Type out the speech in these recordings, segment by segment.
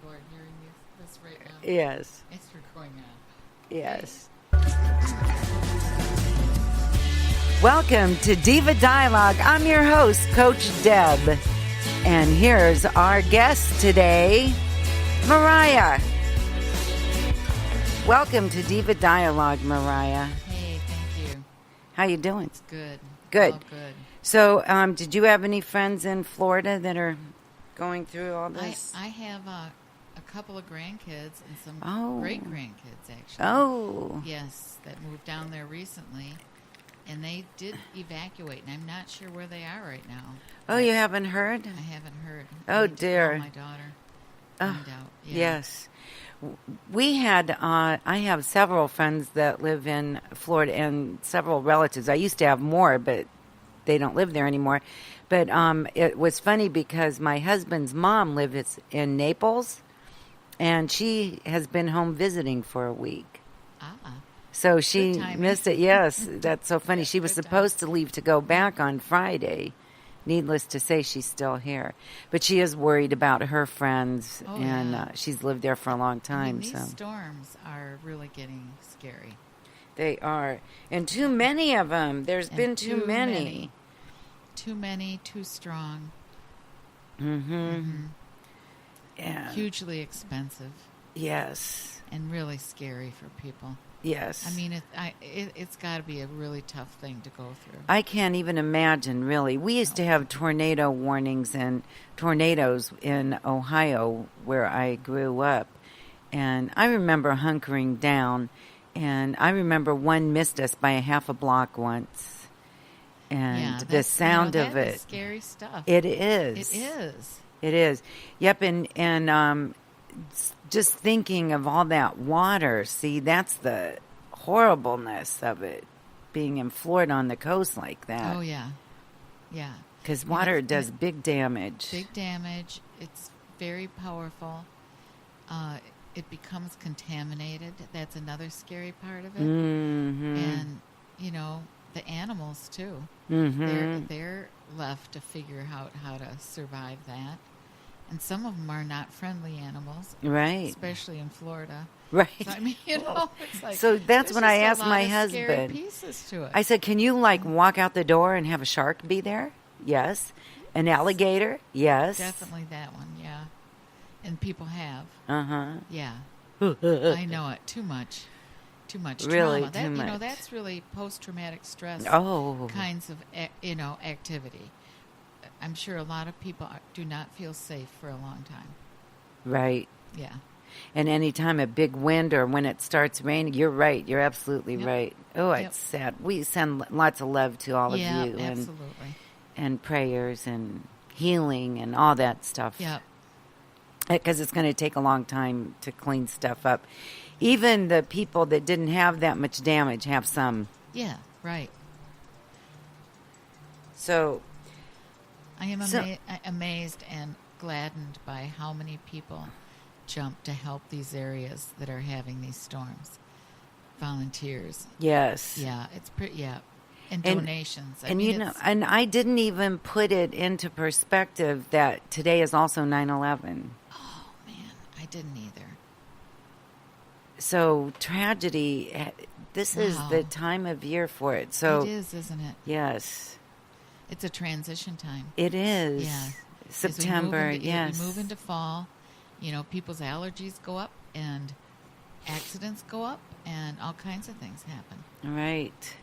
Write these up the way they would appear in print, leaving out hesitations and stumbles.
people are hearing this right now. Yes. It's going on. Yes. Welcome to Diva Dialogue. I'm your host, Coach Deb. And here's our guest today, Mariah. Welcome to Diva Dialogue, Mariah. Hey, thank you. How you doing? It's good. Good. All good. So, did you have any friends in Florida that are going through all this? I have a couple of grandkids and some great-grandkids, actually. Oh. Yes, that moved down there recently. And they did evacuate, and I'm not sure where they are right now. Oh, you haven't heard? I haven't heard. Oh, I need to dear. call my daughter. Find out. Yeah. Yes. We had, I have several friends that live in Florida and several relatives. I used to have more, but they don't live there anymore. But it was funny because my husband's mom lives in Naples, and she has been home visiting for a week. So she missed it. Yes, that's so funny. She was supposed to leave to go back on Friday. Needless to say, she's still here. But she is worried about her friends, she's lived there for a long time. These storms are really getting scary. They are. And too many of them. There's been too many. Too many, too strong. Yeah. Hugely expensive. Yes. And really scary for people. Yes. I mean, it's got to be a really tough thing to go through. I can't even imagine, really. We used to have tornado warnings and tornadoes in Ohio where I grew up. And I remember hunkering down. And I remember one missed us by a half a block once. And the sound of it. Is scary stuff. It is. It is. It is. Yep. And just thinking of all that water, see, that's the horribleness of it, being in Florida on the coast like that. Oh, yeah. Yeah. Because water does big damage. Big damage. It's very powerful. It becomes contaminated. That's another scary part of it. Mm-hmm. And, the animals, too. Mm-hmm. They're left to figure out how to survive that. And some of them are not friendly animals. Right. Especially in Florida. Right. So, I mean, it's like... So that's when I asked my husband. Scary pieces to it. I said, can you, walk out the door and have a shark be there? Yes. An alligator? Yes. Definitely that one, yeah. And people have. Uh-huh. Yeah. I know it. Too much. Too much really trauma. Too much. That's really post-traumatic stress kinds of, activity. I'm sure a lot of people do not feel safe for a long time. Right. Yeah. And anytime a big wind or when it starts raining, you're right. You're absolutely right. Oh, it's sad. We send lots of love to all of you. Absolutely. And prayers and healing and all that stuff. Yeah. Because it's going to take a long time to clean stuff up. Even the people that didn't have that much damage have some. Yeah, right. So... I am amazed and gladdened by how many people jump to help these areas that are having these storms. Volunteers. Yes. Yeah, it's pretty. Yeah, and donations. And I didn't even put it into perspective that today is also 9/11. Oh man, I didn't either. So tragedy. This is the time of year for it. So it is, isn't it? Yes. It's a transition time. It is. Yeah. September, yes. We move into fall. People's allergies go up and accidents go up and all kinds of things happen. Right.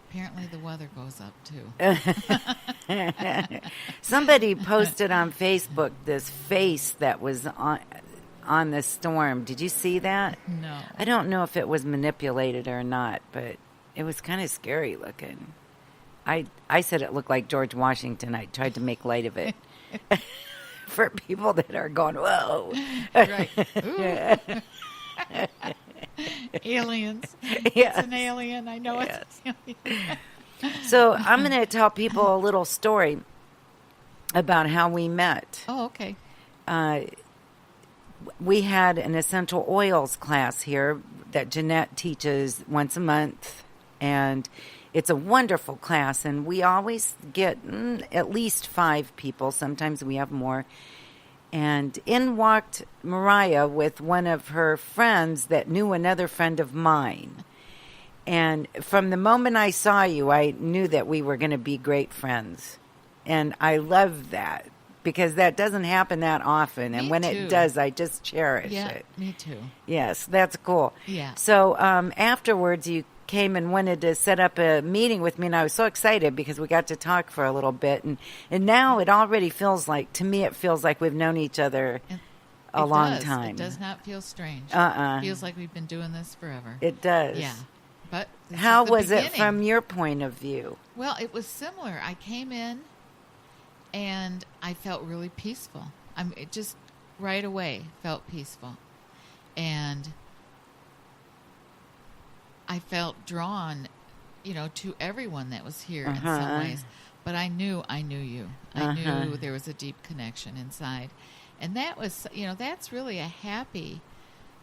Apparently the weather goes up, too. Somebody posted on Facebook this face that was on the storm. Did you see that? No. I don't know if it was manipulated or not, but it was kind of scary looking. I said it looked like George Washington. I tried to make light of it for people that are going, whoa. Right. Aliens. Yes. It's an alien. I know it's an alien. So I'm going to tell people a little story about how we met. Oh, okay. We had an essential oils class here that Jeanette teaches once a month, and it's a wonderful class, and we always get at least 5 people. Sometimes we have more. And in walked Mariah with one of her friends that knew another friend of mine. And from the moment I saw you, I knew that we were going to be great friends. And I love that because that doesn't happen that often. And when it does, I just cherish it. Me too. Yes, that's cool. Yeah. So afterwards, you came and wanted to set up a meeting with me, and I was so excited because we got to talk for a little bit. And now it already feels like, to me, it feels like we've known each other a long time. It does not feel strange. It feels like we've been doing this forever. It does. Yeah. But how was it from your point of view? Well, it was similar. I came in and I felt really peaceful. It just right away felt peaceful. And I felt drawn, to everyone that was here in some ways. But I knew you. I knew there was a deep connection inside. And that was, that's really a happy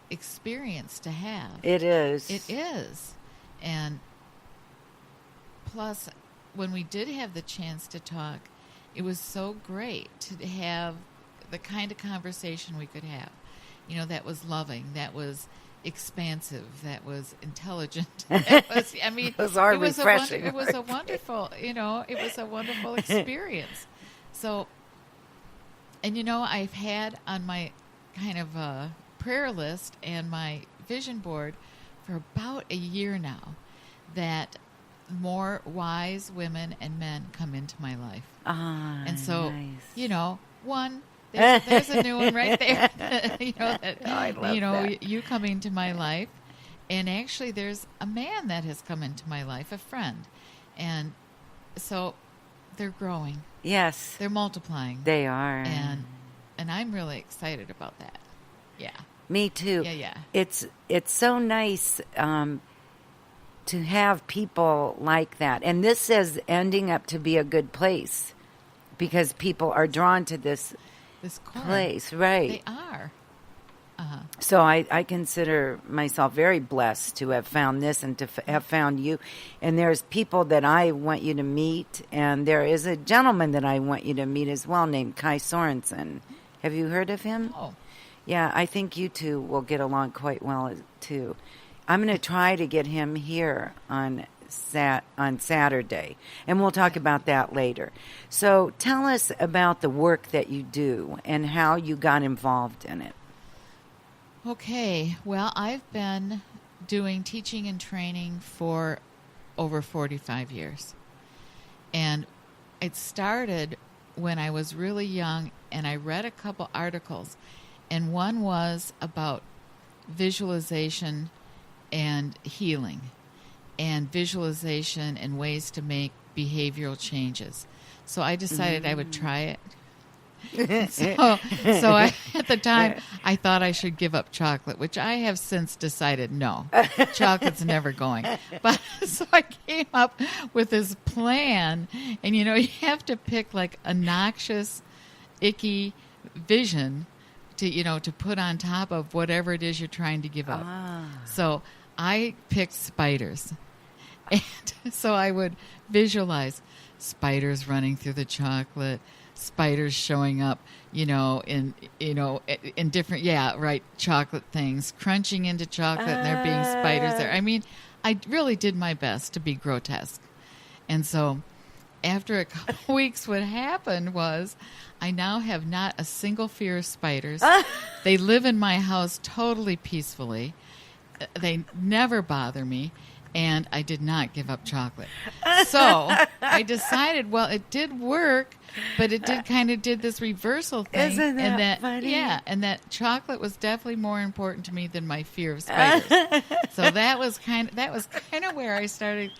experience to have. It is. It is. And plus, when we did have the chance to talk, it was so great to have the kind of conversation we could have. That was loving, that was expansive, that was intelligent. It was refreshing. It was a wonderful, it was a wonderful experience. So, and I've had on my kind of prayer list and my vision board for about a year now that more wise women and men come into my life. And so, nice. One, there's a new one right there. I love that. You coming to my life. And actually, there's a man that has come into my life, a friend. And so they're growing. Yes. They're multiplying. They are. And I'm really excited about that. Yeah. Me too. Yeah. It's so nice to have people like that. And this is ending up to be a good place because people are drawn to this place. Right. They are. So I consider myself very blessed to have found this and to have found you. And there's people that I want you to meet. And there is a gentleman that I want you to meet as well named Kai Sorensen. Have you heard of him? Oh. Yeah, I think you two will get along quite well, too. I'm going to try to get him here on Saturday, and we'll talk about that later. So tell us about the work that you do and how you got involved in it. Okay. Well, I've been doing teaching and training for over 45 years. And it started when I was really young, and I read a couple articles, and one was about visualization and healing, and visualization and ways to make behavioral changes. So I decided I would try it. So at the time, I thought I should give up chocolate, which I have since decided no, chocolate's never going. But so I came up with this plan, and you have to pick like a noxious, icky vision to put on top of whatever it is you're trying to give up. So I picked spiders. And so I would visualize spiders running through the chocolate, spiders showing up, in different, chocolate things, crunching into chocolate, and there being spiders there. I mean, I really did my best to be grotesque. And so after a couple weeks, what happened was I now have not a single fear of spiders. They live in my house totally peacefully. They never bother me. And I did not give up chocolate. So I decided, well, it did work, but it did this reversal thing. Isn't that funny? Yeah, and that chocolate was definitely more important to me than my fear of spiders. So that was kind of where I started,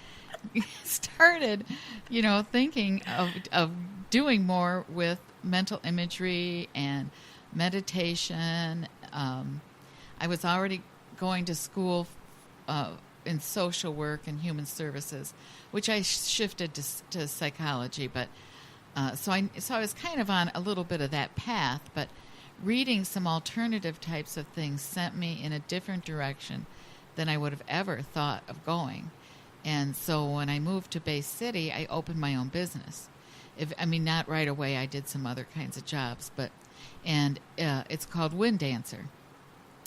thinking of doing more with mental imagery and meditation. I was already going to school in social work and human services, which I shifted to psychology. But so I was kind of on a little bit of that path. But reading some alternative types of things sent me in a different direction than I would have ever thought of going. And so when I moved to Bay City, I opened my own business. Not right away. I did some other kinds of jobs, but and it's called Wind Dancer.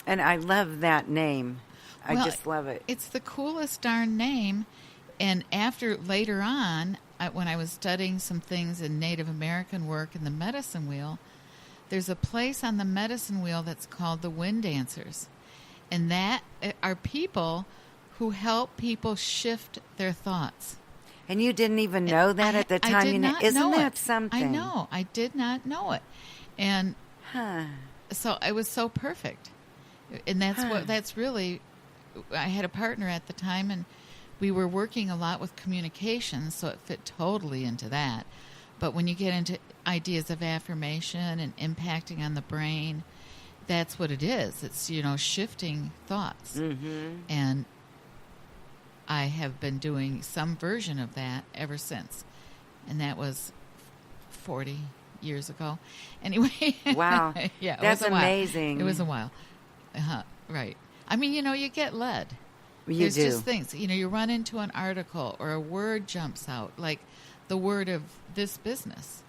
And I love that name. I just love it. It's the coolest darn name. And later on, when I was studying some things in Native American work in the medicine wheel, there's a place on the medicine wheel that's called the Wind Dancers. And that are people who help people shift their thoughts. And you didn't even know that at the time? I did not Isn't know that it. something? I know. I did not know it. And so it was so perfect. And that's really, I had a partner at the time, and we were working a lot with communication, so it fit totally into that. But when you get into ideas of affirmation and impacting on the brain, that's what it is. It's, shifting thoughts. Mm-hmm. And I have been doing some version of that ever since. And that was 40 years ago. Anyway. Wow. Yeah, that's amazing. It was a while. Right. I mean, you get led. There's just things. You run into an article or a word jumps out, like the word of this business.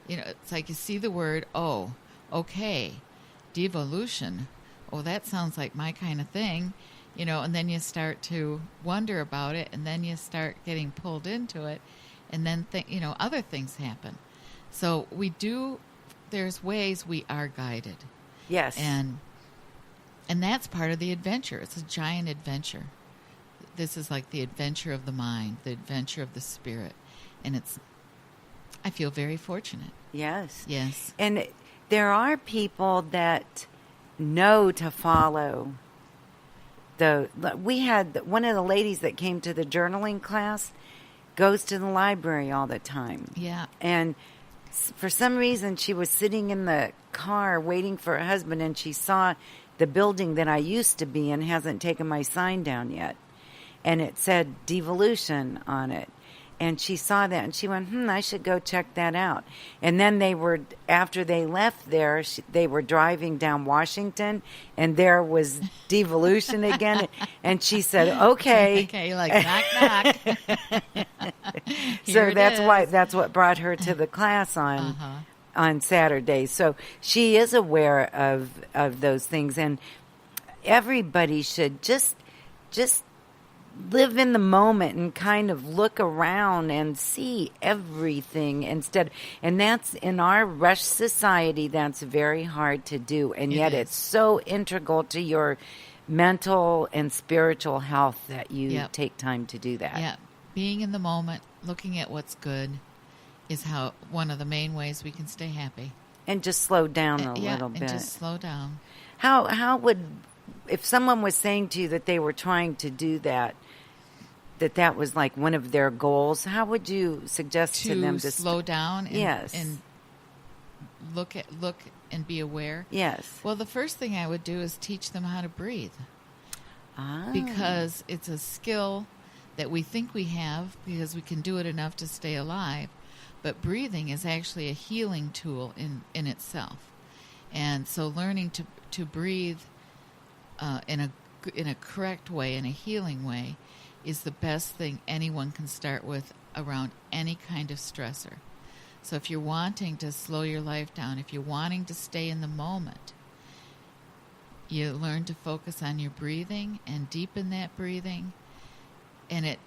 It's like you see the word, oh, okay, devolution. Oh, that sounds like my kind of thing. And then you start to wonder about it, and then you start getting pulled into it, and then, other things happen. So there's ways we are guided. Yes. And that's part of the adventure. It's a giant adventure. This is like the adventure of the mind, the adventure of the spirit. And I feel very fortunate. Yes. Yes. And there are people that know to follow. We had one of the ladies that came to the journaling class goes to the library all the time. Yeah. And for some reason, she was sitting in the car waiting for her husband, and she saw the building that I used to be in hasn't taken my sign down yet. And it said devolution on it. And she saw that, and she went, I should go check that out. And then after they left there, they were driving down Washington, and there was devolution again. And she said, okay. Okay, like, knock, knock. So that's what brought her to the class on Saturday. So she is aware of those things, and everybody should just live in the moment and kind of look around and see everything and that's in our rush society, that's very hard to do, and yet it's so integral to your mental and spiritual health that you take time to do that. Yeah, being in the moment, looking at what's good is one of the main ways we can stay happy. And just slow down a little bit. And just slow down. How would, if someone was saying to you that they were trying to do that was like one of their goals, how would you suggest to them to slow down and look and be aware? Yes. Well, the first thing I would do is teach them how to breathe. Because it's a skill that we think we have because we can do it enough to stay alive, but breathing is actually a healing tool in itself. And so learning to breathe in a correct way, in a healing way, is the best thing anyone can start with around any kind of stressor. So if you're wanting to slow your life down, if you're wanting to stay in the moment, you learn to focus on your breathing and deepen that breathing, and it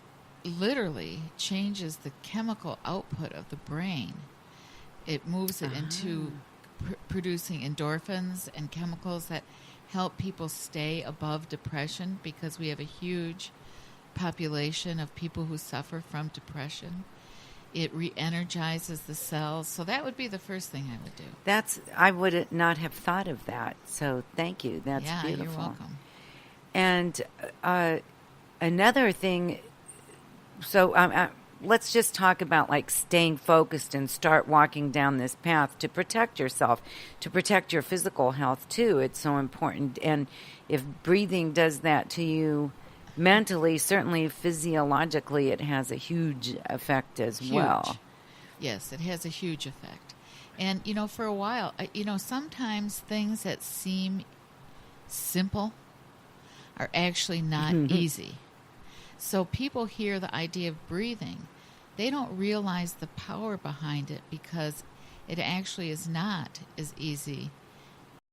literally changes the chemical output of the brain. It moves it into producing endorphins and chemicals that help people stay above depression, because we have a huge population of people who suffer from depression. It re-energizes the cells. So that would be the first thing I would do. I would not have thought of that. So thank you. That's beautiful. You're welcome. And another thing, so let's just talk about like staying focused and start walking down this path to protect yourself, to protect your physical health too. It's so important. And if breathing does that to you mentally, certainly physiologically, it has a huge effect as well. Yes, it has a huge effect. And, for a while, sometimes things that seem simple are actually not easy. So people hear the idea of breathing. They don't realize the power behind it, because it actually is not as easy